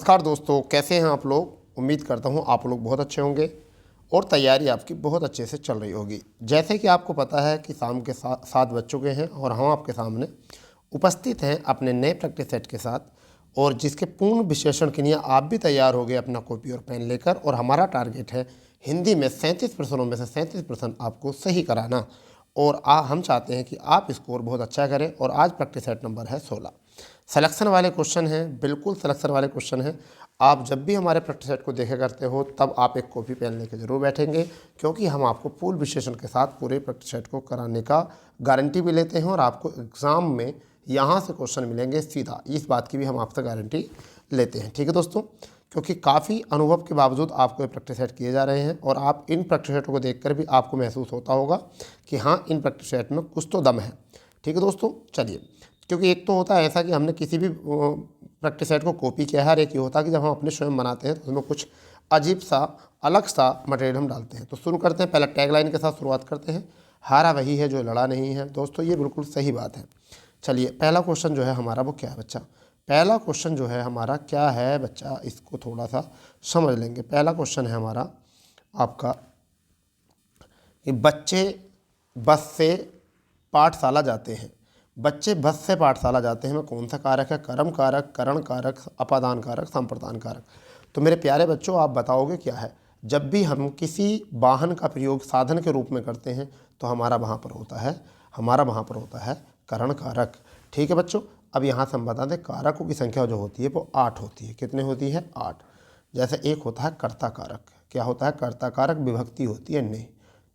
नमस्कार दोस्तों, कैसे हैं आप लोग। उम्मीद करता हूं आप लोग बहुत अच्छे होंगे और तैयारी आपकी बहुत अच्छे से चल रही होगी। जैसे कि आपको पता है कि शाम के 7 बज चुके हैं और हम आपके सामने उपस्थित हैं अपने नए प्रैक्टिस सेट के साथ, और जिसके पूर्ण विश्लेषण के लिए आप भी तैयार हो गए अपना कॉपी और पेन लेकर। और हमारा टारगेट है हिंदी में 37 प्रश्नों में से 37% आपको सही कराना, और हम चाहते हैं कि आप स्कोर बहुत अच्छा करें। और आज प्रैक्टिस सेट नंबर है 16। सिलेक्शन वाले क्वेश्चन हैं, बिल्कुल सिलेक्शन वाले क्वेश्चन हैं। आप जब भी हमारे प्रैक्टिस सेट को देखा करते हो तब आप एक कॉपी पेन लेकर जरूर बैठेंगे, क्योंकि हम आपको पूर्ण विश्लेषण के साथ पूरे प्रैक्टिस सेट को कराने का गारंटी भी लेते हैं, और आपको एग्ज़ाम में यहाँ से क्वेश्चन मिलेंगे सीधा, इस बात की भी हम आपसे गारंटी लेते हैं। ठीक है दोस्तों, क्योंकि काफ़ी अनुभव के बावजूद आपको ये प्रैक्टिस सेट किए जा रहे हैं, और आप इन प्रैक्टिस सेटों को देखकर भी आपको महसूस होता होगा कि हाँ, इन प्रैक्टिस सेट में कुछ तो दम है। ठीक है दोस्तों, चलिए, क्योंकि एक तो होता है ऐसा कि हमने किसी भी प्रैक्टिस सेट को कॉपी किया है, हर एक ये होता है कि जब हम अपने स्वयं बनाते हैं तो उसमें कुछ अजीब सा अलग सा मटेरियल हम डालते हैं। तो शुरू करते हैं, पहले टैगलाइन के साथ शुरुआत करते हैं, हारा वही है जो लड़ा नहीं है। दोस्तों ये बिल्कुल सही बात है। चलिए, पहला क्वेश्चन जो है हमारा वो क्या है बच्चा। पहला क्वेश्चन जो है हमारा क्या है बच्चा, इसको थोड़ा सा समझ लेंगे। पहला क्वेश्चन है हमारा आपका कि बच्चे बस से पाठशाला जाते हैं। बच्चे बस से पाठशाला जाते हैं में कौन सा कारक है? कर्म कारक, करण कारक, अपादान कारक, संप्रदान कारक। तो मेरे प्यारे बच्चों, आप बताओगे क्या है। जब भी हम किसी वाहन का प्रयोग साधन के रूप में करते हैं तो हमारा वहाँ पर होता है करण कारक। ठीक है बच्चों, अब यहाँ से हम बता दें कारकों की संख्या जो होती है वो 8 होती है। कितने होती है? 8। जैसे एक होता है कर्ता कारक। क्या होता है? कर्ता कारक, विभक्ति होती है ने।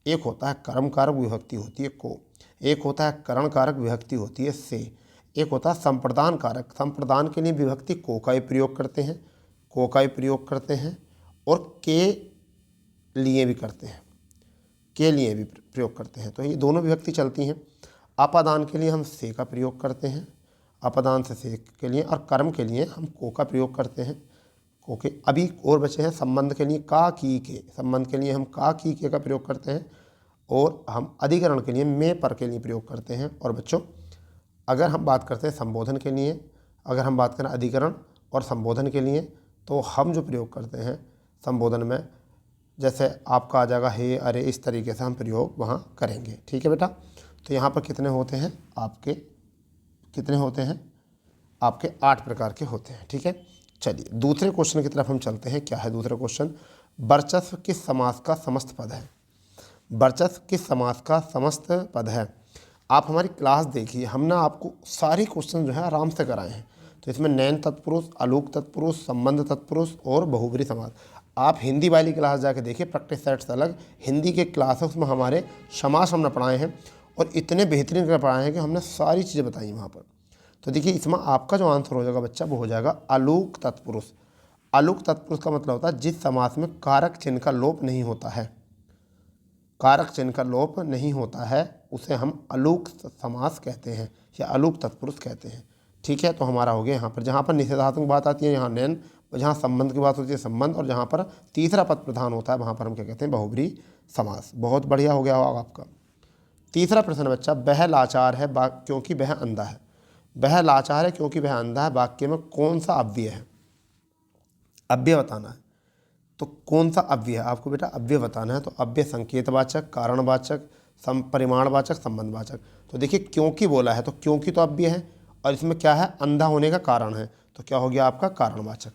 एक होता है कर्म कारक, विभक्ति होती है को। एक होता है करण कारक, विभक्ति होती है से। एक होता है संप्रदान कारक। संप्रदान के लिए विभक्ति को का ही प्रयोग करते हैं, और के लिए भी करते हैं, प्रयोग करते हैं। तो ये दोनों विभक्ति चलती हैं। अपादान के लिए हम से का प्रयोग करते हैं, अपदान से के लिए, और कर्म के लिए हम को का प्रयोग करते हैं, को के। अभी और बचे हैं संबंध के लिए का की के। संबंध के लिए हम का की के का प्रयोग करते हैं, और हम अधिकरण के लिए में पर के लिए प्रयोग करते हैं। और बच्चों, अगर हम बात करते हैं संबोधन के लिए, अगर हम बात करें अधिकरण और संबोधन के लिए, तो हम जो प्रयोग करते हैं संबोधन में, जैसे आपका आ जाएगा हे, अरे, इस तरीके से हम प्रयोग वहाँ करेंगे। ठीक है बेटा, तो यहाँ पर कितने होते हैं आपके 8 प्रकार के होते हैं। ठीक है, चलिए दूसरे क्वेश्चन की तरफ हम चलते हैं। क्या है दूसरा क्वेश्चन? वर्चस्व किस समास का समस्त पद है? वर्चस्व किस समास का समस्त पद है? आप हमारी क्लास देखिए, हमने आपको सारे क्वेश्चन जो है आराम से कराए हैं। तो इसमें नैन तत्पुरुष, अलूक तत्पुरुष, संबंध तत्पुरुष और बहुब्री समास। आप हिंदी वाली क्लास जाके देखिए, प्रैक्टिस सेट्स अलग, हिंदी के क्लास है उसमें हमारे समास हमने पढ़ाए हैं, और इतने बेहतरीन कर पढ़ाए हैं कि हमने सारी चीज़ें बताई वहाँ पर। तो देखिए, इसमें आपका जो आंसर हो जाएगा बच्चा वो हो जाएगा अलूक तत्पुरुष। अलूक तत्पुरुष का मतलब होता है जिस समास में कारक चिन्ह का लोप नहीं होता है। कारक चिन्ह का लोप नहीं होता है उसे हम अलूक समास कहते हैं या अलूक तत्पुरुष कहते हैं। ठीक है, तो हमारा हो गया यहाँ पर, जहाँ पर निषेधात्मक बात आती है यहाँ नैन, जहाँ संबंध की बात होती है संबंध, और जहाँ पर तीसरा पद प्रधान होता है वहाँ पर हम क्या कहते हैं? बहुब्री समास। बहुत बढ़िया हो गया होगा आपका। तीसरा प्रश्न बच्चा, वह लाचार है क्योंकि वह अंधा है। वह लाचार है क्योंकि वह अंधा है, वाक्य में कौन सा अव्यय है? अव्यय बताना है। तो कौन सा अव्यय है आपको बेटा? अव्यय बताना है। तो अव्यय संकेतवाचक, कारणवाचक, परिमाणवाचक, संबंधवाचक। तो देखिए, क्योंकि बोला है तो क्योंकि तो अव्यय है, और इसमें क्या है? अंधा होने का कारण है, तो क्या हो गया आपका? कारणवाचक।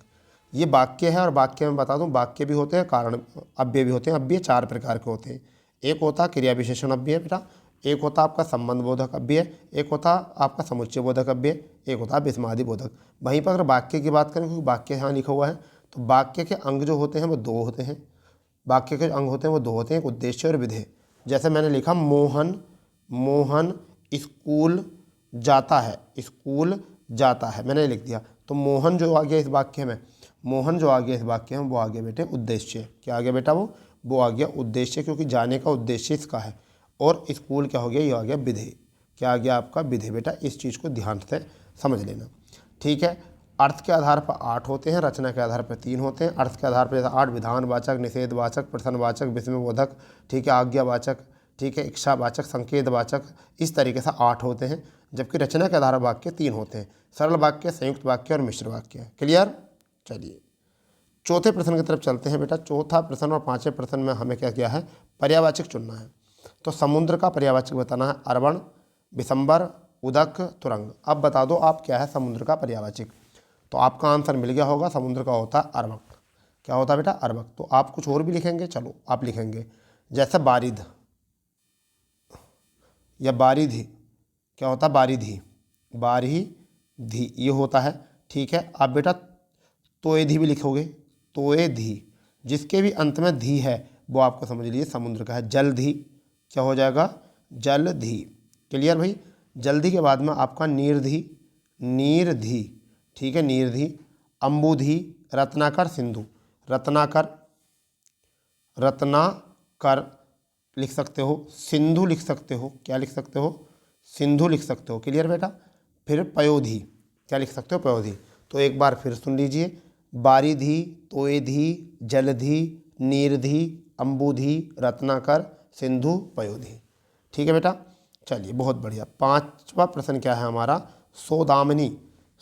ये वाक्य है, और वाक्य में बता दूं, वाक्य भी होते हैं, कारण अव्यय भी होते हैं। अव्यय 4 प्रकार के होते हैं। एक होता है क्रिया विशेषण अव्यय बेटा, एक होता आपका संबंध बोधक अव्यय, एक होता आपका समुच्चय बोधक अव्यय, एक होता विस्मादि बोधक। वहीं पर अगर वाक्य की बात करें, क्योंकि वाक्य यहाँ लिखा हुआ है, तो वाक्य के अंग जो होते हैं वो 2 होते हैं। वाक्य के अंग होते हैं वो 2 होते हैं, एक उद्देश्य और विधेय। जैसे मैंने लिखा मोहन स्कूल जाता है, मैंने लिख दिया। तो मोहन जो आ गया इस वाक्य में, वो आ गया बेटे उद्देश्य। क्या आ गया बेटा? वो आ गया उद्देश्य, क्योंकि जाने का उद्देश्य इसका है। और स्कूल क्या हो गया? ये आ गया विधेय। क्या आ गया आपका? विधेय। बेटा इस चीज़ को ध्यान से समझ लेना। ठीक है, अर्थ के आधार पर 8 होते हैं, रचना के आधार पर 3 होते हैं। अर्थ के आधार पर 8 विधानवाचक, निषेधवाचक, प्रश्नवाचक, विस्मयबोधक, ठीक है, आज्ञावाचक, ठीक है, इच्छावाचक, संकेतवाचक, इस तरीके से 8 होते हैं। जबकि रचना के आधार वाक्य 3 होते हैं, सरल वाक्य, संयुक्त वाक्य और मिश्र वाक्य। क्लियर? चलिए चौथे प्रश्न की तरफ चलते हैं बेटा। चौथा प्रश्न और पांचवें प्रश्न में हमें क्या किया है, पर्यायवाचक चुनना है। तो समुद्र का पर्यायवाचक बताना है, अरवण, बिसंबर, उदक, तुरंग। अब बता दो आप क्या है समुद्र का पर्यायवाचक। तो आपका आंसर मिल गया होगा, समुद्र का होता है अर्वक। क्या होता है बेटा, अर्वक। तो आप कुछ और भी लिखेंगे, चलो आप लिखेंगे जैसे बारिद या बारिधि। क्या होता है, बारिधि, बारिधि ये होता है। ठीक है, आप बेटा तोएधी भी लिखोगे, तोएधी, जिसके भी अंत में धी है वो आपको समझ लीजिए समुद्र का है। जलधि, क्या हो जाएगा, जलधि। क्लियर भाई। जल्दी के बाद में आपका नीरधि, नीरधि। ठीक है, नीरधि। अम्बुधि, रत्नाकर, सिंधु, रत्नाकर, रत्नाकर लिख सकते हो, सिंधु लिख सकते हो। क्या लिख सकते हो, सिंधु लिख सकते हो। क्लियर बेटा। फिर पयोधी, क्या लिख सकते हो, पयोधी। तो एक बार फिर सुन लीजिए, बारिधि, तोएधी, जलधि, नीरधि, अम्बुधि, रत्नाकर, सिंधु, पयोधी। ठीक है बेटा, चलिए बहुत बढ़िया। पांचवा प्रश्न क्या है हमारा, सोदामनी।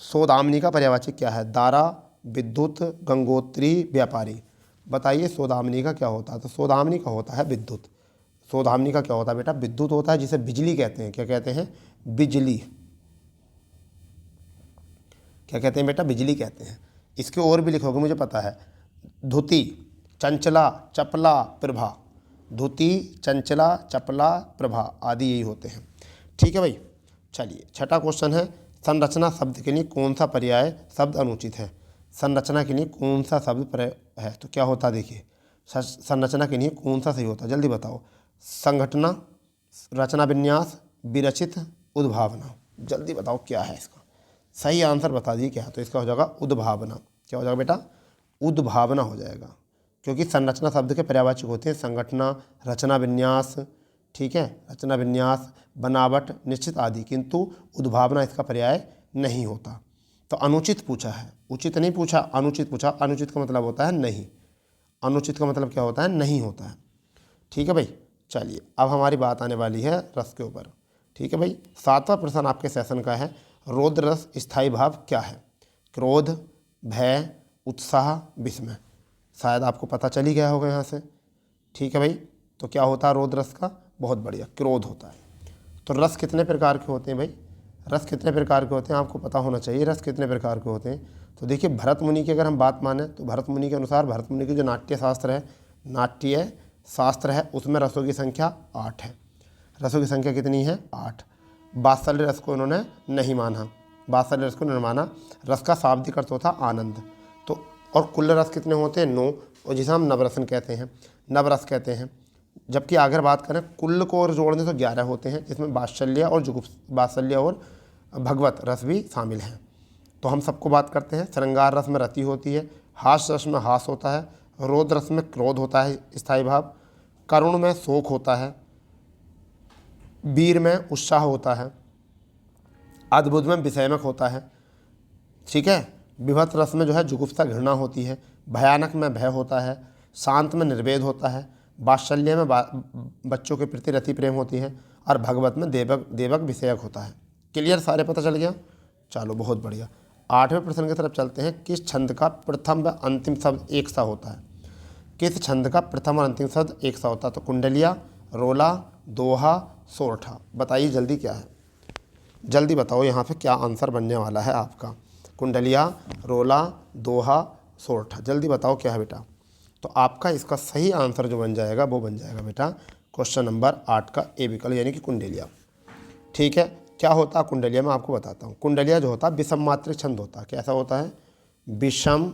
सोदामनी का पर्यायवाचक क्या है, दारा, विद्युत, गंगोत्री, व्यापारी। बताइए सोदामनी का क्या होता है। तो सोदामनी का होता है विद्युत। सोदामनी का क्या होता है बेटा, विद्युत होता है, जिसे बिजली कहते हैं। क्या कहते हैं, बिजली। क्या कहते हैं बेटा, बिजली कहते हैं। इसके और भी लिखोगे मुझे पता है, धुति, चंचला, चपला, प्रभा। धुति, चंचला, चपला, प्रभा आदि यही होते हैं। ठीक है भाई। चलिए छठा क्वेश्चन है, संरचना शब्द के लिए कौन सा पर्याय शब्द अनुचित है। संरचना के लिए कौन सा शब्द पर्याय है, तो क्या होता है देखिए, संरचना के लिए कौन सा सही होता है, जल्दी बताओ। संघटना, रचना विन्यास, विरचित, उद्भावना। जल्दी बताओ क्या है इसका सही आंसर, बता दिए क्या है। तो इसका हो जाएगा उद्भावना। क्या हो जाएगा बेटा, उद्भावना हो जाएगा। क्योंकि संरचना शब्द के पर्यायवाचक होते हैं संगठना, रचना विन्यास। ठीक है, रचना विन्यास, बनावट, निश्चित आदि, किंतु उद्भावना इसका पर्याय नहीं होता। तो अनुचित पूछा है, उचित नहीं पूछा, अनुचित पूछा। अनुचित का मतलब होता है नहीं, अनुचित का मतलब क्या होता है, नहीं होता है। ठीक है भाई। चलिए अब हमारी बात आने वाली है रस के ऊपर। ठीक है भाई। सातवां प्रश्न आपके सेशन का है, रौद्र रस स्थायी भाव क्या है। क्रोध, भय, उत्साह, विस्मय। शायद आपको पता चल ही गया होगा यहाँ से। ठीक है भाई। तो क्या होता है रौद्र रस का, बहुत बढ़िया, क्रोध होता है। तो रस कितने प्रकार के होते हैं भाई, रस कितने प्रकार के होते हैं आपको पता होना चाहिए, रस कितने प्रकार के होते हैं। तो देखिए भरत मुनि की अगर हम बात माने तो भरत मुनि के अनुसार, भरत मुनि की जो नाट्य शास्त्र है, नाट्य शास्त्र है, उसमें रसों की संख्या 8 है। रसों की संख्या कितनी है, 8। वात्सल्य रस को उन्होंने नहीं माना, वात्सल्य रस को नहीं माना। रस का शाब्दिक अर्थ होता आनंद। तो और कुल रस कितने होते हैं, 9, और जिसे हम नवरसन कहते हैं, नवरस कहते हैं। जबकि अगर बात करें कुल को और जोड़ दें तो 11 होते हैं, जिसमें वात्सल्य और वात्सल्य और भगवत रस भी शामिल हैं। तो हम सबको बात करते हैं। श्रृंगार रस में रति होती है, हास रस में हास होता है, रौद्र रस में क्रोध होता है स्थायी भाव, करुण में शोक होता है, वीर में उत्साह होता है, अद्भुत में विषयमक होता है। ठीक है, विभत्स रस में जो है जुगुप्सा घृणा होती है, भयानक में भय होता है, शांत में निर्वेद होता है, वात्सल्य में बच्चों के प्रति रति प्रेम होती है, और भगवत में देवक विषयक होता है। क्लियर, सारे पता चल गया। चलो बहुत बढ़िया। 8वें प्रश्न की तरफ चलते हैं, किस छंद का प्रथम व अंतिम शब्द एक सा होता है। किस छंद का प्रथम और अंतिम शब्द एक सा होता है। तो कुंडलिया, रोला, दोहा, सोरठा। बताइए जल्दी क्या है, जल्दी बताओ यहाँ पे क्या आंसर बनने वाला है आपका। कुंडलिया, रोला, दोहा, सोरठा, जल्दी बताओ क्या है बेटा। तो आपका इसका सही आंसर जो बन जाएगा वो बन जाएगा बेटा क्वेश्चन नंबर 8 का ए विकल्प, यानी कि कुंडलिया। ठीक है, क्या होता है कुंडलिया, मैं आपको बताता हूँ। कुंडलिया जो होता है विषम मात्रिक छंद होता है। कैसा होता है, विषम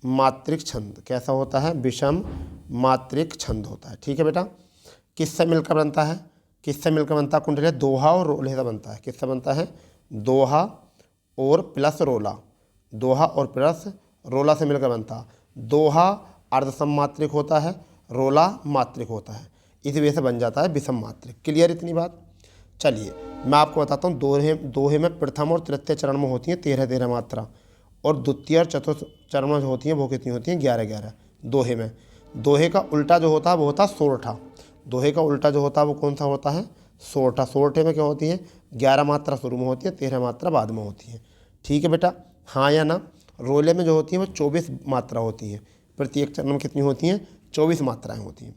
मात्रिक छंद। कैसा होता है, विषम मात्रिक छंद होता है। ठीक है बेटा। किससे मिलकर बनता है, किससे मिलकर बनता है कुंडलिया, दोहा और रोले से बनता है। किससे बनता है, दोहा और प्लस रोला, दोहा और प्लस रोला से मिलकर बनता है। दोहा अर्धसम मात्रिक होता है, रोला मात्रिक होता है, इस वजह से बन जाता है विषम मात्रिक। क्लियर इतनी बात। चलिए मैं आपको बताता हूँ, दोहे में प्रथम और तृतीय चरण में होती हैं 13-13 मात्रा, और द्वितीय और चतुर्थ चरण में जो होती हैं वो कितनी होती हैं, 11-11 दोहे में। दोहे का उल्टा जो होता है वो होता है सोरठा। दोहे का उल्टा जो होता है वो कौन सा होता है, सोरठा। सोरठे में क्या होती है, 11 मात्रा शुरू में होती है, 13 मात्रा बाद में होती है। ठीक है बेटा, हाँ या ना। रोले में जो होती हैं वो 24 मात्रा होती हैं, प्रत्येक चरण में कितनी होती हैं? 24 मात्राएं होती हैं।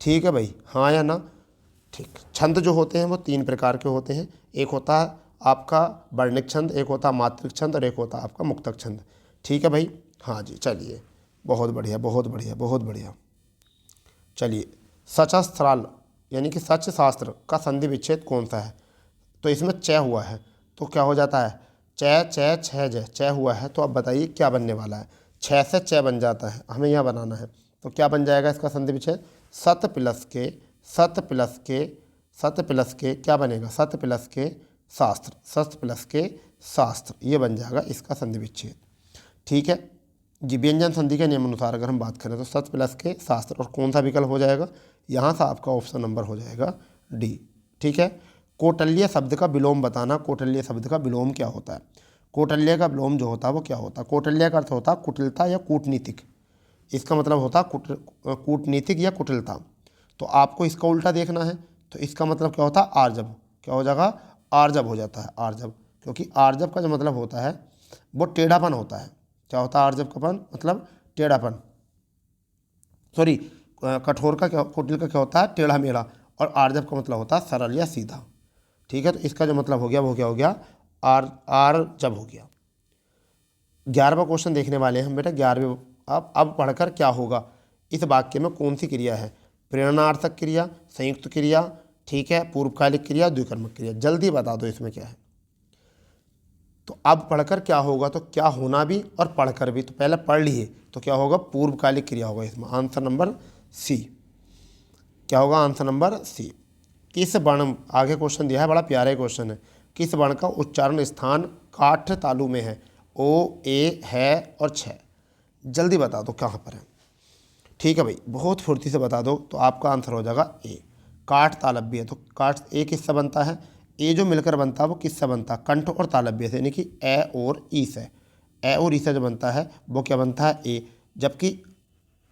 ठीक है भाई, हाँ या ना? ठीक। छंद जो होते हैं वो 3 प्रकार के होते हैं। एक होता है आपका वर्णिक छंद, एक होता है मात्रिक छंद और एक होता है आपका मुक्तक छंद। ठीक है भाई, हाँ जी, चलिए, बहुत बढ़िया बहुत बढ़िया बहुत बढ़िया। चलिए, सचस्त्राल यानी कि सच शास्त्र का संधि विच्छेद कौन सा है? तो इसमें च हुआ है, तो क्या हो जाता है? छह जय च हुआ है, तो अब बताइए क्या बनने वाला है? 6 से च बन जाता है, हमें यहाँ बनाना है। तो क्या बन जाएगा इसका संधि विच्छेद? सत प्लस के सत प्लस के सत प्लस के क्या बनेगा? सत प्लस के शास्त्र, सत प्लस के शास्त्र, ये बन जाएगा इसका संधि विच्छेद। ठीक है जी। व्यंजन संधि के नियम अनुसार अगर हम बात करें तो सत प्लस के शास्त्र, और कौन सा विकल्प हो जाएगा? यहाँ से आपका ऑप्शन नंबर हो जाएगा डी। ठीक है। कौटिल्य शब्द का विलोम बताना। कौटिल्य शब्द का विलोम क्या होता है? कौटिल्य का विलोम जो होता है वो क्या होता है? कौटिल्य का अर्थ होता है कुटिलता या कूटनीतिक। इसका मतलब होता है कूटनीतिक या कुटिलता। तो आपको इसका उल्टा देखना है, तो इसका मतलब क्या होता है? आर्जव। क्या हो जाएगा? आर्जव हो जाता है, आर्जव। क्योंकि आर्जव का जो मतलब होता है वो टेढ़ापन होता है। क्या होता है आर्जव का मतलब? टेढ़ापन। सॉरी, कठोर का क्या, कुटिल का क्या होता है? टेढ़ा मेढ़ा। और आर्जव का मतलब होता है सरल या सीधा। ठीक है, तो इसका जो मतलब हो गया वो क्या हो गया? आर्जव हो गया। 11वां क्वेश्चन देखने वाले हैं हम बेटा। 11वें, अब पढ़कर क्या होगा? इस वाक्य में कौन सी क्रिया है? प्रेरणार्थक क्रिया, संयुक्त क्रिया, ठीक है, पूर्वकालिक क्रिया, द्विकर्मक क्रिया। जल्दी बता दो इसमें क्या है। तो अब पढ़कर क्या होगा, तो क्या होना भी और पढ़कर भी। तो पहले पढ़ लिए, तो क्या होगा? पूर्वकालिक क्रिया होगा इसमें। Answer number C. क्या होगा? Answer number C. किस वर्ण, आगे क्वेश्चन दिया है, बड़ा प्यारा क्वेश्चन है। किस वर्ण का उच्चारण स्थान काठ तालु में है? ओ, ए, है और छ। जल्दी बता दो कहाँ पर है। ठीक है भाई, बहुत फुर्ती से बता दो, तो आपका आंसर हो जाएगा ए, काठ तालव्य है। तो काठ ए किससे बनता है? ए जो मिलकर बनता है वो किससे बनता है? कंठ और तालव्य से, यानी कि ए और ई से। ए और ई से जो बनता है वो क्या बनता है? ए। जबकि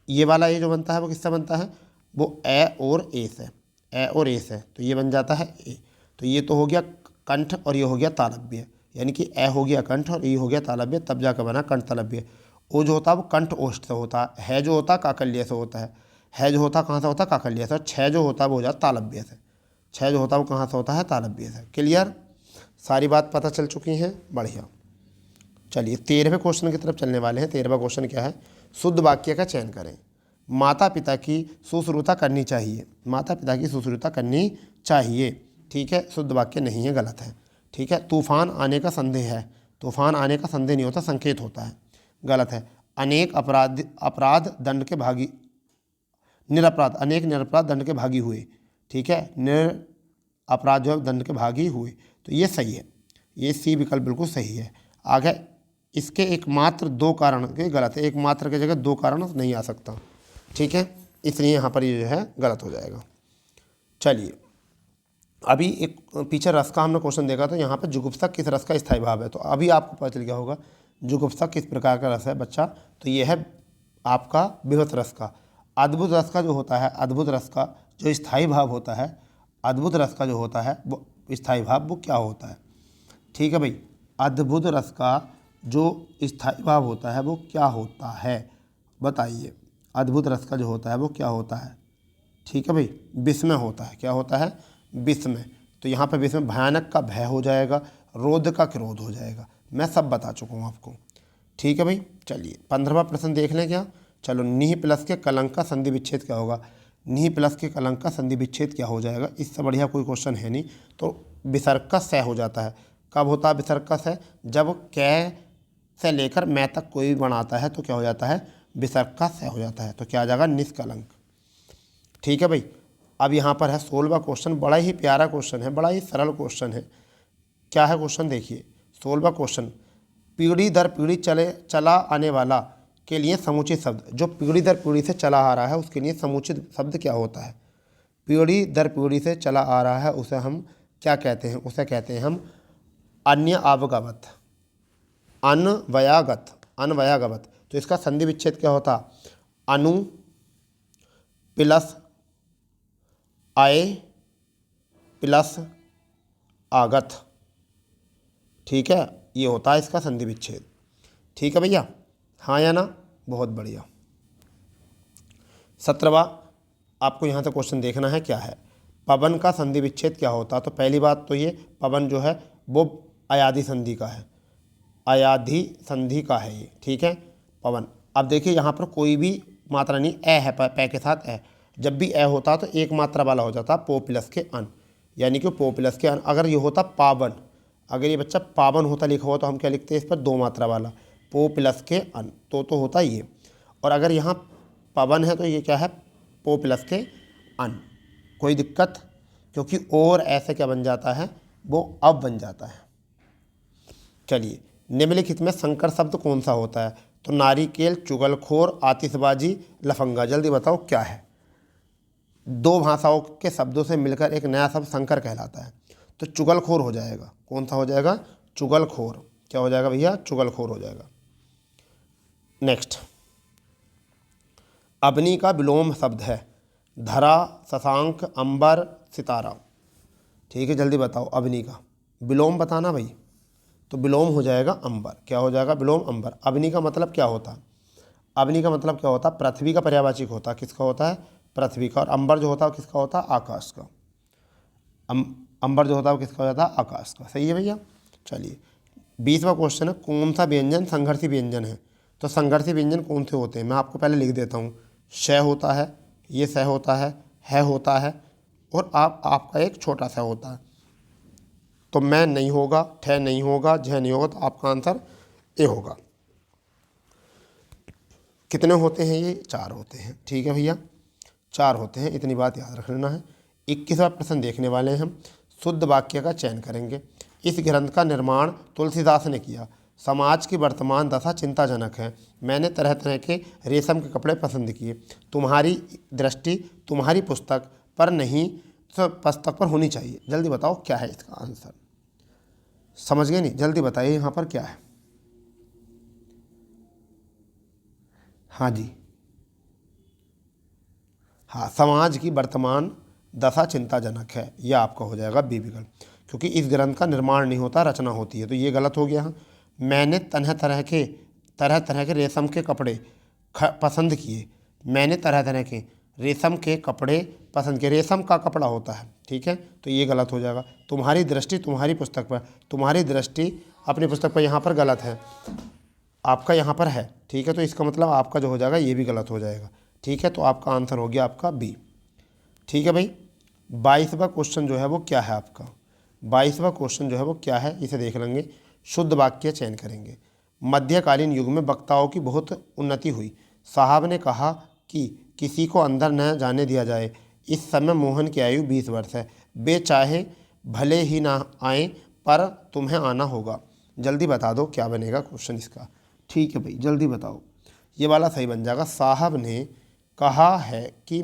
ये वाला ए जो बनता है वो किससे बनता है? वो ए और ए से, ए और ए से, तो ये बन जाता है ए। तो ये तो हो गया कंठ और ये हो गया तालव्य, यानी कि ए हो गया कंठ और ई हो गया तालव्य, तब जाकर बना कंठ तालव्य। ओ जो होता है वो कंठ ओष्ठ से होता है जो होता है काकल्य से होता है जो होता है कहाँ से होता है? काकल्य से। और छः जो होता है वो हो जाता है तालव्य से। छः जो होता है वो कहाँ से होता है? तालव्य से। क्लियर? सारी बात पता चल चुकी हैं, बढ़िया। चलिए 13वें क्वेश्चन की तरफ चलने वाले हैं। 13वां क्वेश्चन क्या है? शुद्ध वाक्य का चयन करें। माता पिता की शुश्रूषा करनी चाहिए। माता पिता की शुश्रूषा करनी चाहिए। ठीक है, शुद्ध वाक्य नहीं है, गलत है। ठीक है। तूफान आने का संदेह है। तूफान आने का संदेह नहीं होता, संकेत होता है, गलत है। अनेक अपराध दंड के भागी, निरपराध, अनेक निरपराध दंड के भागी हुए। ठीक है, अपराध जो दंड के भागी हुए, तो ये सही है, ये सी विकल्प बिल्कुल सही है। आगे इसके एकमात्र 2 कारण के गलत है, एकमात्र की जगह 2 कारण नहीं आ सकता। ठीक है, इसलिए यहाँ पर ये जो है गलत हो जाएगा। चलिए, अभी एक पीछे रस का हमने क्वेश्चन देखा, तो यहाँ पर जुगुप्सा किस रस का स्थायी भाव है? तो अभी आपको पता चल गया होगा जुगुप्सा किस प्रकार का रस है बच्चा। तो ये है आपका विभत्स रस का। अद्भुत रस का जो होता है, अद्भुत रस का जो स्थायी भाव होता है, अद्भुत रस का जो होता है वो स्थायी भाव वो क्या होता है? ठीक है भाई, अद्भुत रस का जो स्थायी भाव होता है वो क्या होता है, बताइए। अद्भुत रस का जो होता है वो क्या होता है? ठीक है भाई, विस्मय होता है। क्या होता है? विस्मय। तो यहाँ पर विस्मय, भयानक का भय हो जाएगा, रोध का क्रोध हो जाएगा। मैं सब बता चुका हूँ आपको। ठीक है भाई, चलिए 15वां प्रश्न देख लें क्या? चलो, नीह प्लस के कलंक का संधि विच्छेद क्या होगा? नीह प्लस के कलंक का संधि विच्छेद क्या हो जाएगा? इससे बढ़िया कोई क्वेश्चन है नहीं। तो विसर्ग का स हो जाता है। कब होता है विसर्ग का स? जब कै से लेकर मैं तक कोई भी बनाता है तो क्या हो जाता है? विसर्ग का स हो जाता है। तो क्या आ जाएगा? निष्कलंक। ठीक है भाई, अब यहाँ पर है 16वां क्वेश्चन। बड़ा ही प्यारा क्वेश्चन है, बड़ा ही सरल क्वेश्चन है। क्या है क्वेश्चन? देखिए 16वां क्वेश्चन, पीढ़ी दर पीढ़ी चला आने वाला के लिए समुचित शब्द। जो पीढ़ी दर पीढ़ी से चला आ रहा है उसके लिए समुचित शब्द क्या होता है? पीढ़ी दर पीढ़ी से चला आ रहा है उसे हम क्या कहते हैं? उसे कहते हैं हम अन्य आवगत, अन्वयागत, अन्वयागत। तो इसका संधि विच्छेद क्या होता? अनु प्लस आए प्लस आगत। ठीक है, ये होता है इसका संधि विच्छेद। ठीक है भैया, हाँ या ना? बहुत बढ़िया। 17वां आपको यहाँ से क्वेश्चन देखना है क्या है, पवन का संधि विच्छेद क्या होता है। तो पहली बात तो ये पवन जो है वो अयाधी संधि का है, अयाधी संधि का है ये, ठीक है पवन। अब देखिए यहाँ पर कोई भी मात्रा नहीं, ए है, पै के साथ ए, जब भी ए होता तो एक मात्रा वाला हो जाता पो प्लस के अन, यानी कि पो प्लस के अन। अगर ये होता पावन, अगर ये बच्चा पावन होता लिखा हुआ तो हम क्या लिखते हैं इस पर, दो मात्रा वाला पो प्लस के अन, तो होता ये। और अगर यहाँ पवन है तो ये क्या है, पो प्लस के अन। कोई दिक्कत, क्योंकि और ऐसे क्या बन जाता है, वो अब बन जाता है। चलिए, निम्नलिखित में संकर शब्द कौन सा होता है। तो नारिकेल, चुगलखोर, आतिशबाजी, लफंगा। जल्दी बताओ क्या है। दो भाषाओं के शब्दों से मिलकर एक नया शब्द संकर कहलाता है। तो चुगलखोर हो जाएगा, कौन सा हो जाएगा, चुगलखोर। क्या हो जाएगा भैया, चुगलखोर हो जाएगा। नेक्स्ट, अग्नि का विलोम शब्द है, धरा, शशांक, अंबर, सितारा। ठीक है, जल्दी बताओ अग्नि का विलोम बताना भाई। तो विलोम हो जाएगा अंबर। क्या हो जाएगा, विलोम अंबर। अग्नि का मतलब क्या होता है, अग्नि का मतलब क्या होता है, पृथ्वी का पर्यायवाची होता है। किसका होता है, पृथ्वी का। और अंबर जो होता है किसका होता है, आकाश का। अंबर जो होता है किसका हो जाता है, आकाश का। सही है भैया। चलिए, 20वां क्वेश्चन है, कौन सा व्यंजन संघर्षी व्यंजन है। तो संघर्षी व्यंजन कौन से होते हैं, मैं आपको पहले लिख देता हूँ। श होता है, ये स होता है होता है, और आपका एक छोटा सा होता है। तो मैं नहीं होगा, ठह नहीं होगा, झह नहीं होगा, तो आपका आंसर ए होगा। कितने होते हैं ये, 4 होते हैं। ठीक है भैया, 4 होते हैं, इतनी बात याद रख लेना है। 21वां प्रश्न देखने वाले हैं हम। शुद्ध वाक्य का चयन करेंगे। इस ग्रंथ का निर्माण तुलसीदास ने किया। समाज की वर्तमान दशा चिंताजनक है। मैंने तरह तरह के रेशम के कपड़े पसंद किए। तुम्हारी दृष्टि तुम्हारी पुस्तक पर नहीं, तो पुस्तक पर होनी चाहिए। जल्दी बताओ क्या है इसका आंसर। समझ गए नहीं, जल्दी बताइए यहाँ पर क्या है। हाँ जी, हाँ, समाज की वर्तमान दशा चिंताजनक है, यह आपका हो जाएगा बी विकल्प। क्योंकि इस ग्रंथ का निर्माण नहीं होता, रचना होती है, तो ये गलत हो गया। मैंने तरह तरह के रेशम के कपड़े पसंद किए। मैंने तरह तरह के रेशम के कपड़े पसंद किए, रेशम का कपड़ा होता है, ठीक है, तो ये गलत हो जाएगा। तुम्हारी दृष्टि तुम्हारी पुस्तक पर, तुम्हारी दृष्टि अपनी पुस्तक पर, यहाँ पर गलत है, आपका यहाँ पर है, ठीक है, तो इसका मतलब आपका जो हो जाएगा ये भी गलत हो जाएगा। ठीक है, तो आपका आंसर हो गया आपका बी। ठीक है भाई, 22वां क्वेश्चन जो है वो क्या है आपका, 22वां क्वेश्चन जो है वो क्या है, इसे देख लेंगे। शुद्ध वाक्य चयन करेंगे। मध्यकालीन युग में वक्ताओं की बहुत उन्नति हुई। साहब ने कहा कि किसी को अंदर न जाने दिया जाए। इस समय मोहन की आयु 20 वर्ष है। वे चाहे भले ही ना आए पर तुम्हें आना होगा। जल्दी बता दो क्या बनेगा क्वेश्चन इसका। ठीक है भाई, जल्दी बताओ, ये वाला सही बन जाएगा। साहब ने कहा है कि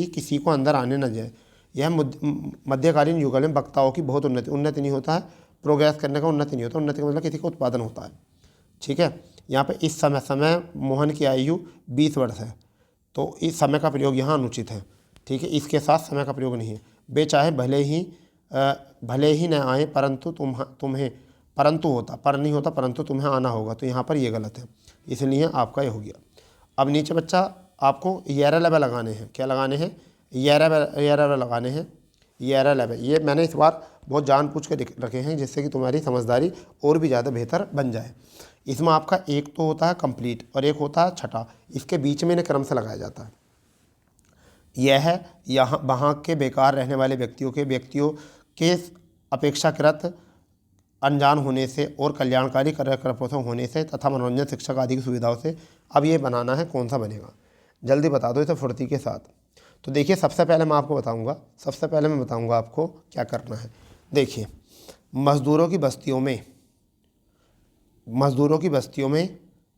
किसी को अंदर आने न जाए। यह मध्यकालीन युग में वक्ताओं की बहुत उन्नति नहीं होता है, प्रोग्रेस करने का उन्नति नहीं होता। उन्नति का मतलब किसी का उत्पादन होता है। ठीक है, यहाँ पे इस समय मोहन की आयु 20 वर्ष है, तो इस समय का प्रयोग यहाँ अनुचित है। ठीक है, इसके साथ समय का प्रयोग नहीं है। वे चाहे भले ही न आए परंतु तुम्हें परंतु होता, पर नहीं होता, परंतु तुम्हें आना होगा, तो यहाँ पर ये गलत है, इसलिए आपका ये हो गया। अब नीचे बच्चा आपको येरा लेवल लगाने हैं। क्या लगाने हैं, येरा लगाने हैं, येरा लेवल। ये मैंने इस बार बहुत जानबूझ के रखे हैं जिससे कि तुम्हारी समझदारी और भी ज़्यादा बेहतर बन जाए। इसमें आपका एक तो होता है कंप्लीट और एक होता है छठा, इसके बीच में इन्हें क्रम से लगाया जाता है। यह है यहाँ वहाँ के बेकार रहने वाले व्यक्तियों के अपेक्षाकृत अनजान होने से और कल्याणकारी कार्यक्रम होने से तथा मनोरंजन शिक्षक आदि की सुविधाओं से। अब ये बनाना है, कौन सा बनेगा, जल्दी बता दो इसे फुर्ती के साथ। तो देखिए, सबसे पहले मैं बताऊंगा आपको क्या करना है। देखिए, मज़दूरों की बस्तियों में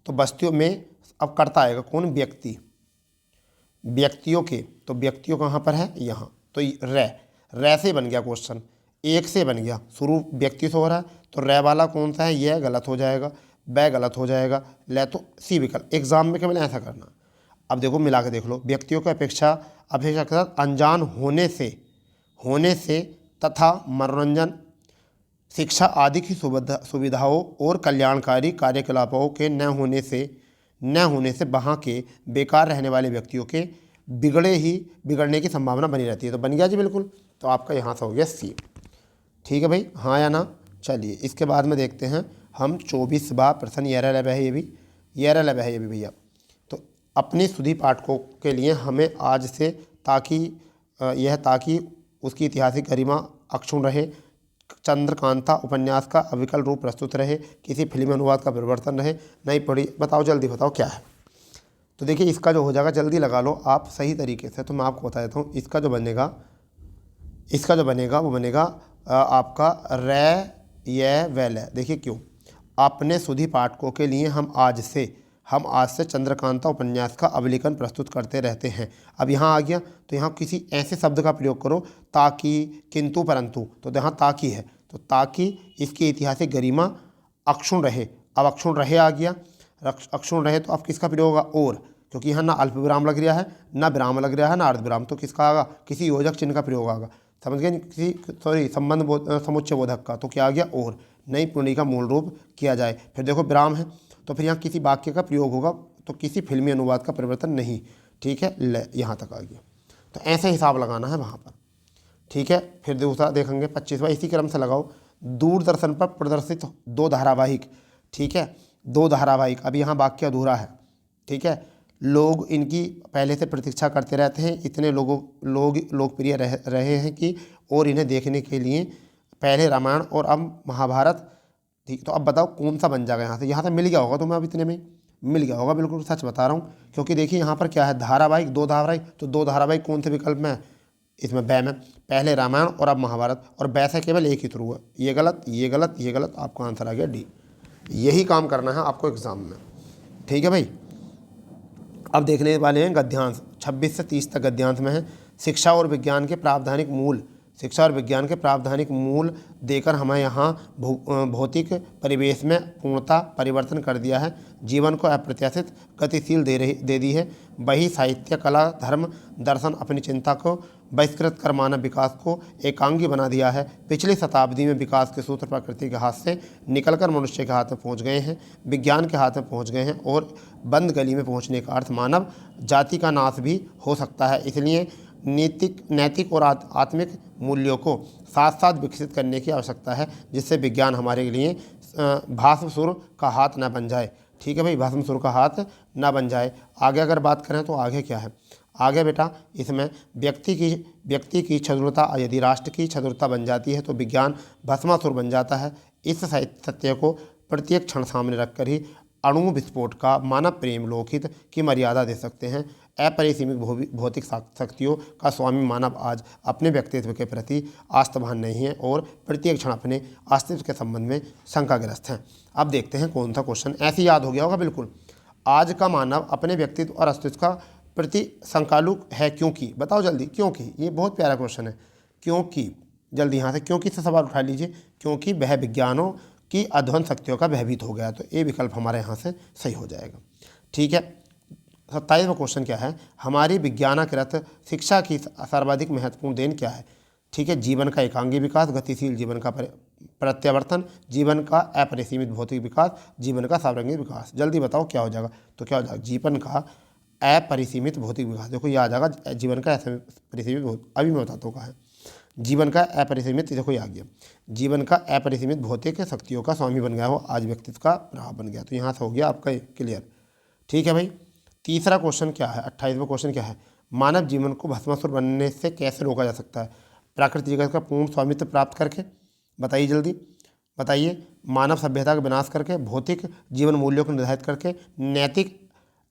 तो बस्तियों में अब करता आएगा कौन, व्यक्तियों के, तो व्यक्तियों कहाँ पर है, यहाँ, तो रै से बन गया क्वेश्चन, एक से बन गया, शुरू व्यक्ति से हो रहा है, तो रै वाला कौन सा है, यह गलत हो जाएगा, बै गलत हो जाएगा, ले तो सी विकल्प। एग्जाम में केवल ऐसा करना। अब देखो मिला के देख लो, व्यक्तियों की अपेक्षा के साथ अनजान होने से तथा मनोरंजन शिक्षा आदि की सुविधाओं और कल्याणकारी कार्यकलापों के न होने से वहाँ के बेकार रहने वाले व्यक्तियों के बिगड़ने की संभावना बनी रहती है। तो बन गया जी बिल्कुल। तो आपका यहाँ से हो गया सी। ठीक है भाई, हाँ या ना। चलिए इसके बाद में देखते हैं हम 24वां प्रश्न। ये लब है, ये भी भैया। तो अपने सुधी पाठकों के लिए हमें आज से ताकि उसकी ऐतिहासिक गरिमा अक्षुण्ण रहे, चंद्रकांता उपन्यास का अविकल रूप प्रस्तुत रहे, किसी फिल्मी अनुवाद का परिवर्तन रहे, नहीं पढ़ी। बताओ जल्दी बताओ क्या है। तो देखिए इसका जो हो जाएगा, जल्दी लगा लो आप सही तरीके से। तो मैं आपको बता देता हूँ, इसका जो बनेगा वो बनेगा आपका रै वैल। देखिए क्यों, अपने सुधी पाठकों के लिए हम आज से चंद्रकांता उपन्यास का अवलोकन प्रस्तुत करते रहते हैं। अब यहाँ आ गया, तो यहाँ किसी ऐसे शब्द का प्रयोग करो, ताकि, किंतु, परंतु। तो यहाँ ताकि है, तो ताकि इसकी ऐतिहासिक गरिमा अक्षुण्ण रहे। अब अक्षुण्ण रहे आ गया, अक्षुण्ण रहे तो अब किसका प्रयोग होगा, और, क्योंकि यहाँ ना अल्प विराम लग रहा है, ना विराम लग रहा है, ना अर्ध विराम। तो किसका आगा, किसी योजक चिन्ह का प्रयोग आगा। समझ गए, किसी समुच्चय बोधक का। तो क्या आ गया, और, नई पूर्णी का मूल रूप किया जाए। फिर देखो विराम है, तो फिर यहाँ किसी वाक्य का प्रयोग होगा, तो किसी फिल्मी अनुवाद का परिवर्तन नहीं। ठीक है, यहाँ तक आ गया। तो ऐसे हिसाब लगाना है वहाँ पर। ठीक है, फिर दूसरा देखेंगे 25वां, इसी क्रम से लगाओ। दूरदर्शन पर प्रदर्शित 2 धारावाहिक। ठीक है, 2 धारावाहिक। अब यहाँ वाक्य अधूरा है। ठीक है, लोग इनकी पहले से प्रतीक्षा करते रहते हैं, इतने लोग लोकप्रिय रहे हैं कि, और इन्हें देखने के लिए पहले रामायण और अब महाभारत। ठीक, तो अब बताओ कौन सा बन जाएगा। यहाँ से मिल गया होगा तुम्हें, अब इतने में मिल गया होगा, बिल्कुल सच बता रहा हूँ। क्योंकि देखिए यहाँ पर क्या है, धारावाहिक, 2 धारावाहिक। तो 2 धारावाहिक कौन से विकल्प में है, इसमें बै में, पहले रामायण और अब महाभारत, और बै से केवल एक ही थ्रू है। ये गलत, ये गलत, ये गलत। आपका आंसर आ गया डी। यही काम करना है आपको एग्जाम में। ठीक है भाई, अब देखने वाले हैं गद्यांश। 26 से 30 तक गद्यांश में है। शिक्षा और विज्ञान के प्रावधानिक मूल देकर हमें यहाँ भौतिक परिवेश में पूर्णतः परिवर्तन कर दिया है, जीवन को अप्रत्याशित गतिशील दे दी है। वही साहित्य, कला, धर्म, दर्शन अपनी चिंता को बहिष्कृत कर मानव विकास को एकांगी बना दिया है। पिछली शताब्दी में विकास के सूत्र प्रकृति के हाथ से निकलकर मनुष्य के हाथ में पहुँच गए हैं, विज्ञान के हाथ में पहुँच गए हैं, और बंद गली में पहुँचने का अर्थ मानव जाति का नाश भी हो सकता है। इसलिए नैतिक और आत्मिक मूल्यों को साथ साथ विकसित करने की आवश्यकता है, जिससे विज्ञान हमारे लिए भस्मासुर का हाथ न बन जाए। ठीक है भाई, भस्मासुर का हाथ न बन जाए। आगे अगर बात करें तो आगे क्या है, आगे बेटा इसमें व्यक्ति की चतुरता यदि राष्ट्र की चतुरता बन जाती है तो विज्ञान भस्मासुर बन जाता है। इस सत्य को प्रत्येक क्षण सामने रखकर ही अणु विस्फोट का मानव प्रेम लोकहित की मर्यादा दे सकते हैं। अपरिसीमित भौतिक शक्तियों का स्वामी मानव आज अपने व्यक्तित्व के प्रति आस्थावान नहीं है और प्रत्येक क्षण अपने अस्तित्व के संबंध में शंकाग्रस्त हैं। अब देखते हैं कौन सा क्वेश्चन, ऐसे याद हो गया होगा बिल्कुल। आज का मानव अपने व्यक्तित्व और अस्तित्व का प्रति शंकालुक है क्योंकि, बताओ जल्दी क्योंकि। ये बहुत प्यारा क्वेश्चन है, क्योंकि। जल्दी यहाँ से क्योंकि से सवाल उठा लीजिए। क्योंकि वह विज्ञानों की अध्वंस शक्तियों का भयभीत हो गया। तो ये विकल्प हमारे यहाँ से सही हो जाएगा। ठीक है, 27वां क्वेश्चन क्या है, हमारी विज्ञानकृत शिक्षा की सर्वाधिक महत्वपूर्ण देन क्या है। ठीक है, जीवन का एकांगी विकास, गतिशील जीवन का प्रत्यावर्तन, जीवन का अपरिसीमित भौतिक विकास, जीवन का सार्वजनिक विकास। जल्दी बताओ क्या हो जाएगा। तो क्या हो जाएगा, जीवन का अपरिसीमित भौतिक विकास। देखो ये आ जाएगा जीवन का अपरिसीमित, अभी मैं बताता हूँ कहाँ है। जीवन का अपरिसीमित, देखो ये आ गया, जीवन का अपरिसीमित भौतिक शक्तियों का स्वामी बन गया हो, आज व्यक्तित्व का प्रभाव बन गया। तो यहाँ से हो गया आपका क्लियर। ठीक है भाई, तीसरा क्वेश्चन क्या है, 28वां क्वेश्चन क्या है, मानव जीवन को भस्मासुर बनने से कैसे रोका जा सकता है। प्राकृतिक जगत का पूर्ण स्वामित्व प्राप्त करके, बताइए जल्दी बताइए। मानव सभ्यता का विनाश करके, भौतिक जीवन मूल्यों को निर्धारित करके, नैतिक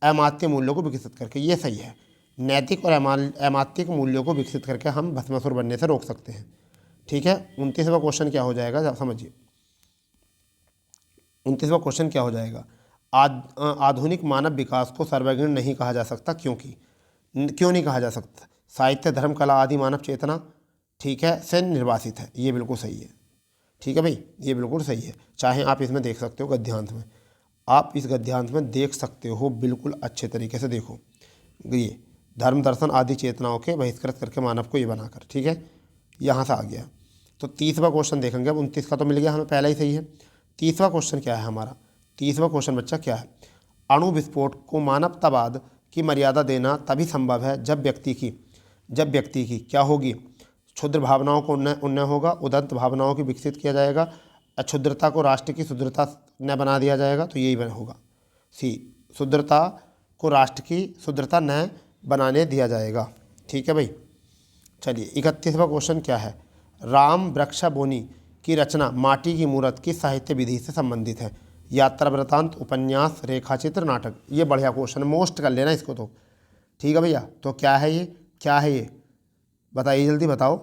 अमात्य मूल्यों को विकसित करके। ये सही है, नैतिक और अमात्य मूल्यों को विकसित करके हम भस्मासुर बनने से रोक सकते हैं। ठीक है, 29वां क्वेश्चन क्या हो जाएगा, समझिए। 29वां क्वेश्चन क्या हो जाएगा, आधुनिक मानव विकास को सर्वगुण नहीं कहा जा सकता क्योंकि, क्यों नहीं कहा जा सकता। साहित्य, धर्म, कला आदि मानव चेतना, ठीक है, से निर्वासित है। ये बिल्कुल सही है। ठीक है भाई, ये बिल्कुल सही है। चाहे आप इसमें देख सकते हो गद्यांश में, आप इस गद्यांश में देख सकते हो, बिल्कुल अच्छे तरीके से देखो। ये धर्म, दर्शन आदि चेतनाओं के बहिष्कृत करके मानव को ये बनाकर, ठीक है, यहाँ से आ गया। तो 30वां क्वेश्चन देखेंगे। अब 29 का तो मिल गया हमें, पहला ही सही है। 30वां क्वेश्चन क्या है हमारा? 30वां क्वेश्चन बच्चा क्या है? अणु विस्फोट को मानवतावाद की मर्यादा देना तभी संभव है जब व्यक्ति की क्या होगी? क्षुद्र भावनाओं को उन्नय होगा, उदंत भावनाओं की विकसित किया जाएगा, अक्षुद्रता को राष्ट्र की शुद्रता न बना दिया जाएगा। तो यही होगा सी, शुद्रता को राष्ट्र की शुद्रता न बनाने दिया जाएगा। ठीक है भाई। चलिए 31वां क्वेश्चन क्या है? राम वृक्षा बोनी की रचना माटी की मूर्त किस साहित्य विधि से संबंधित है? यात्रा वृतांत, उपन्यास, रेखाचित्र, नाटक। ये बढ़िया क्वेश्चन, मोस्ट कर लेना इसको तो। ठीक है भैया। तो क्या है ये? क्या है ये? बताइए जल्दी बताओ,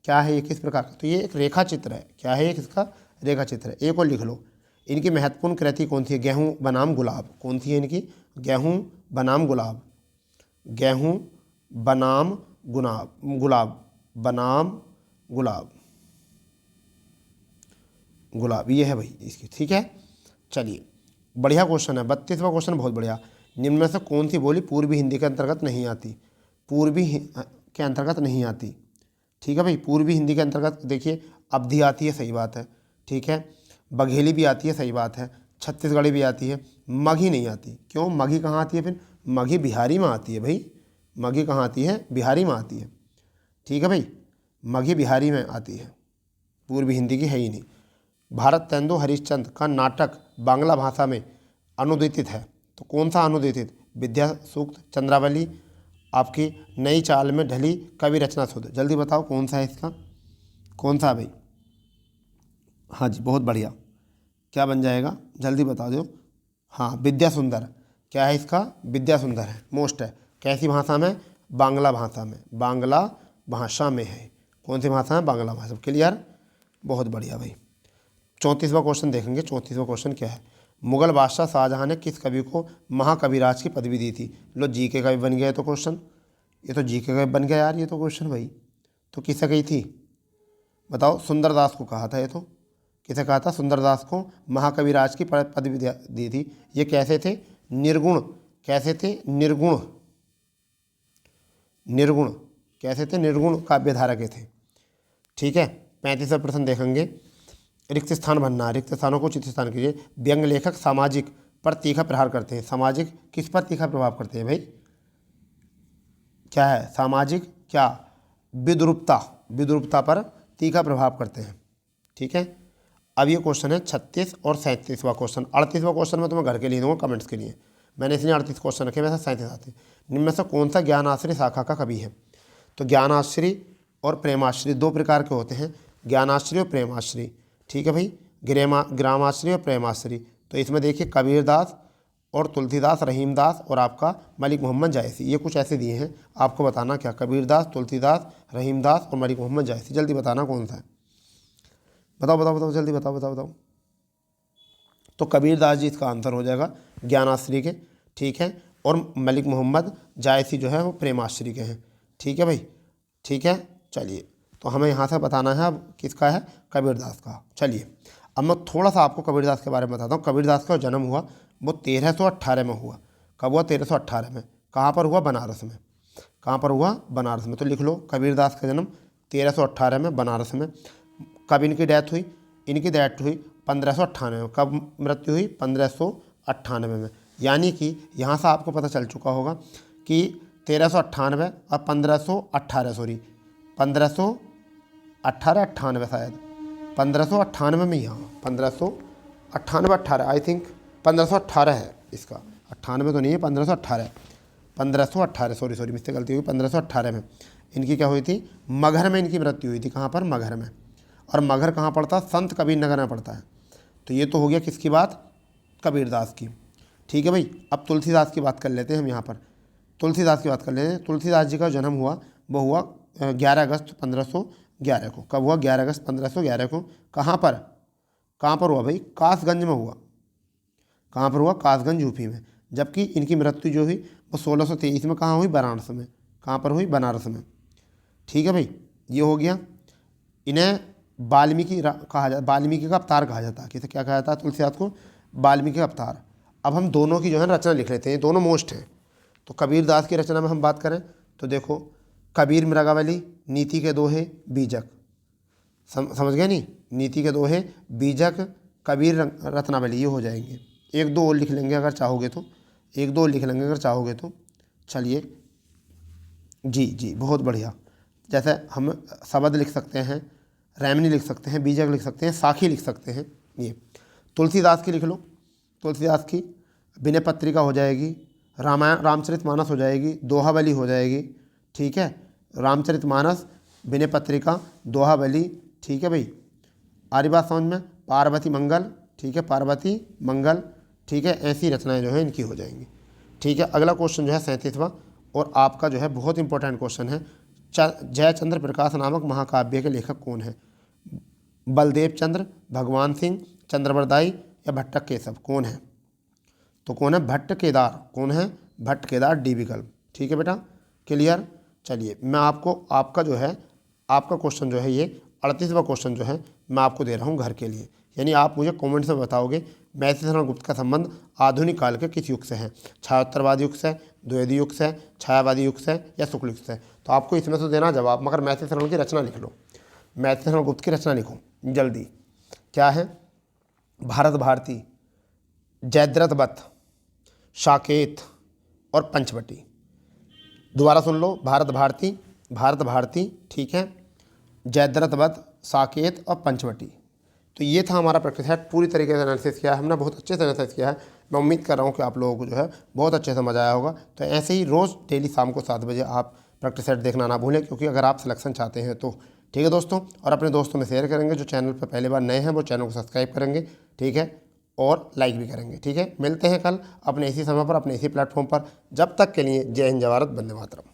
क्या है ये, किस प्रकार का? तो ये एक रेखा चित्र है। क्या है ये? किसका? रेखा चित्र है। एक और लिख लो। इनकी महत्वपूर्ण कृति कौन सी है? गेहूँ बनाम गुलाब। कौन सी है इनकी? गेहूँ बनाम गुलाब, गेहूँ बनाम गुलाब बनाम गुलाब, ये है भाई इसकी। ठीक है। चलिए बढ़िया क्वेश्चन है। 32वां क्वेश्चन बहुत बढ़िया। निम्न में से कौन सी बोली पूर्वी हिंदी के अंतर्गत नहीं आती? के अंतर्गत नहीं आती। ठीक है भाई। पूर्वी हिंदी के अंतर्गत देखिए, अवधी आती है, सही बात है। ठीक है। बघेली भी आती है, सही बात है। छत्तीसगढ़ी भी आती है। मगही नहीं आती। क्यों? मगही कहाँ आती है फिर? मगही बिहारी में आती है भाई। मगही कहाँ आती है? बिहारी में आती है। ठीक है भाई। मगही बिहारी में आती है, पूर्वी हिंदी की है ही नहीं। भारत तेंदु हरिश्चंद्र का नाटक बांग्ला भाषा में अनुदित है। तो कौन सा अनुदित? विद्या सूक्त, चंद्रावली, आपकी नई चाल में ढली कवि रचना शुद्ध। जल्दी बताओ कौन सा है इसका? कौन सा भाई? हाँ जी, बहुत बढ़िया। क्या बन जाएगा? जल्दी बता दो। हाँ, विद्या सुंदर। क्या है इसका? विद्या सुंदर है, मोस्ट है। कैसी भाषा में? बांग्ला भाषा में। बांग्ला भाषा में है। कौन सी भाषा है? बांग्ला भाषा। क्लियर? बहुत बढ़िया भाई। 34वां क्वेश्चन देखेंगे। 34वां क्वेश्चन क्या है? मुगल बादशाह शाहजहां ने किस कवि को महाकविराज की पदवी दी थी? लो, जी के कवि बन गया तो क्वेश्चन, ये तो जी के कवि बन गया यार ये तो क्वेश्चन भाई। तो किससे गई थी बताओ? सुंदरदास को कहा था ये तो। किसे कहा था? सुंदरदास को महाकविराज की पदवी दी थी। ये कैसे थे? निर्गुण। कैसे थे? निर्गुण। निर्गुण कैसे थे? निर्गुण काव्यधारा के थे। ठीक है। 35वां प्रश्न देखेंगे। रिक्त स्थान भरना। रिक्त स्थानों को चित्त स्थान कीजिए। व्यंग लेखक सामाजिक पर तीखा प्रहार करते हैं। सामाजिक किस पर तीखा प्रभाव करते हैं भाई? क्या है? सामाजिक क्या? विद्रूपता पर तीखा प्रभाव करते हैं। ठीक है। अब ये क्वेश्चन है 36 और 37वां क्वेश्चन। 38वां क्वेश्चन में तुम्हें घर के लिए दूंगा, कमेंट्स के लिए। मैंने इसलिए 38 क्वेश्चन रखे, वैसे 37 आते हैं। निम्न में से कौन सा ज्ञानाश्री शाखा का कवि है? तो ज्ञानाश्री और प्रेमाश्री दो प्रकार के होते हैं, ज्ञानाश्री और प्रेमाश्री। ठीक है भाई। ग्रामाश्री और प्रेमाश्री। तो इसमें देखिए कबीरदास और तुलसीदास, रहीमदास और आपका मलिक मोहम्मद जायसी, ये कुछ ऐसे दिए हैं। आपको बताना क्या? कबीरदास, तुलसीदास, रहीमदास और मलिक मोहम्मद जायसी। जल्दी बताना कौन सा है। बताओ बताओ बताओ, जल्दी बताओ बताओ बताओ। तो कबीरदास जी इसका आंसर हो जाएगा, ज्ञानाश्री के। ठीक है। और मलिक मोहम्मद जायसी जो है वो प्रेमाश्री के हैं। ठीक है भाई। ठीक है। चलिए, तो हमें यहाँ से बताना है अब किसका है? कबीरदास का। चलिए अब मैं थोड़ा सा आपको कबीरदास के बारे में बताता हूँ। कबीरदास का जन्म हुआ वो 1318 में हुआ। कब हुआ? 1318 में। कहाँ पर हुआ? बनारस में। कहाँ पर हुआ? बनारस में। तो लिख लो, कबीरदास का जन्म 1318 में बनारस में। कब इनकी डेथ हुई? इनकी डेथ हुई 1598 में। कब मृत्यु हुई? 1598 में। यानी कि यहाँ से आपको पता चल चुका होगा कि 1398 और 1518, सॉरी 1598 शायद 1598 में, यहाँ 1598 18 आई थिंक 1518 है इसका। 98 तो नहीं है, 1518 सॉरी मिस्टेक गलती हुई। 1518 में इनकी क्या हुई थी? मगहर में इनकी मृत्यु हुई थी। कहाँ पर? मगहर में। और मगहर कहाँ पड़ता? संत कबीर नगर में पड़ता है। तो ये तो हो गया किसकी बात? कबीरदास की। ठीक है भाई। अब तुलसीदास की बात कर लेते हैं हम यहाँ पर। तुलसीदास की बात कर लेते हैं। तुलसीदास जी का जन्म हुआ, वो हुआ 11 अगस्त 1511 को। कब हुआ? 11 अगस्त 1511 को। कहाँ पर? कहाँ पर हुआ भाई? कासगंज में हुआ। कहाँ पर हुआ? कासगंज यूपी में। जबकि इनकी मृत्यु जो हुई वो 1623 में कहाँ हुई? बनारस में। कहाँ पर हुई? बनारस में। ठीक है भाई। ये हो गया। इन्हें वाल्मीकि कहा जाता, वाल्मीकि का अवतार कहा जाता है। किसे क्या कहा जाता है? तुलसीदास को वाल्मीकि का अवतार। अब हम दोनों की जो है रचना लिख लेते हैं, दोनों मोस्ट हैं। तो कबीरदास की रचना में हम बात करें तो देखो, कबीर मृगावली, नीति के दोहे, बीजक, समझ गए नहीं। नीति के दोहे, बीजक, कबीर, रत्नावली, ये हो जाएंगे। एक दो और लिख लेंगे अगर चाहोगे तो, एक दो और लिख लेंगे अगर चाहोगे तो। चलिए जी जी, बहुत बढ़िया। जैसे हम शबद लिख सकते हैं, रैमनी लिख सकते हैं, बीजक लिख सकते हैं, साखी लिख सकते हैं। ये तुलसीदास की लिख लो, तुलसीदास की विनय पत्रिका हो जाएगी, रामायण रामचरितमानस हो जाएगी, दोहावली हो जाएगी। ठीक है, रामचरितमानस, विनय पत्रिका, दोहावली। ठीक है भाई, आरी बात समझ में। पार्वती मंगल, ठीक है, पार्वती मंगल। ठीक है, ऐसी रचनाएं जो है इनकी हो जाएंगी। ठीक है, अगला क्वेश्चन जो है 37वां, और आपका जो है बहुत इंपॉर्टेंट क्वेश्चन है। जयचंद्र प्रकाश नामक महाकाव्य के लेखक कौन है? बलदेव चंद्र, भगवान सिंह, चंद्रवरदाई या भट्टक केशव, कौन है? तो कौन है? भट्ट केदार। कौन है? भट्ट केदार, डी विकल्प। ठीक है बेटा, क्लियर। चलिए मैं आपको आपका जो है आपका क्वेश्चन जो है ये 38वां क्वेश्चन जो है मैं आपको दे रहा हूँ घर के लिए। यानी आप मुझे कमेंट्स में बताओगे महर्षि गुप्त का संबंध आधुनिक काल के किस युग से है? छायोत्तरवादी युग से, द्विवेदी युग से, छायावादी युग से या शुक्ल युग से? तो आपको इसमें से देना जवाब, मगर महर्षि की रचना लिख लो, महर्षि गुप्त की रचना लिखो जल्दी। क्या है? भारत भारती, जयद्रथ वध, साकेत और पंचवटी। दोबारा सुन लो, भारत भारती, भारत भारती, ठीक है, जयद्रथ वध, साकेत और पंचवटी। तो ये था हमारा प्रैक्टिस सेट। पूरी तरीके से एनालिसिस किया है हमने, बहुत अच्छे से एनालिसिस किया है। मैं उम्मीद कर रहा हूँ कि आप लोगों को जो है बहुत अच्छे से मज़ा आया होगा। तो ऐसे ही रोज़ डेली शाम को 7 बजे आप प्रैक्टिस सेट देखना ना भूलें, क्योंकि अगर आप सिलेक्शन चाहते हैं तो। ठीक है दोस्तों, और अपने दोस्तों में शेयर करेंगे। जो चैनल पर पहली बार नए हैं वो चैनल को सब्सक्राइब करेंगे, ठीक है, और लाइक भी करेंगे। ठीक है, मिलते हैं कल अपने इसी समय पर, अपने इसी प्लेटफॉर्म पर। जब तक के लिए जय हिंद, जय भारत, वंदे मातरम।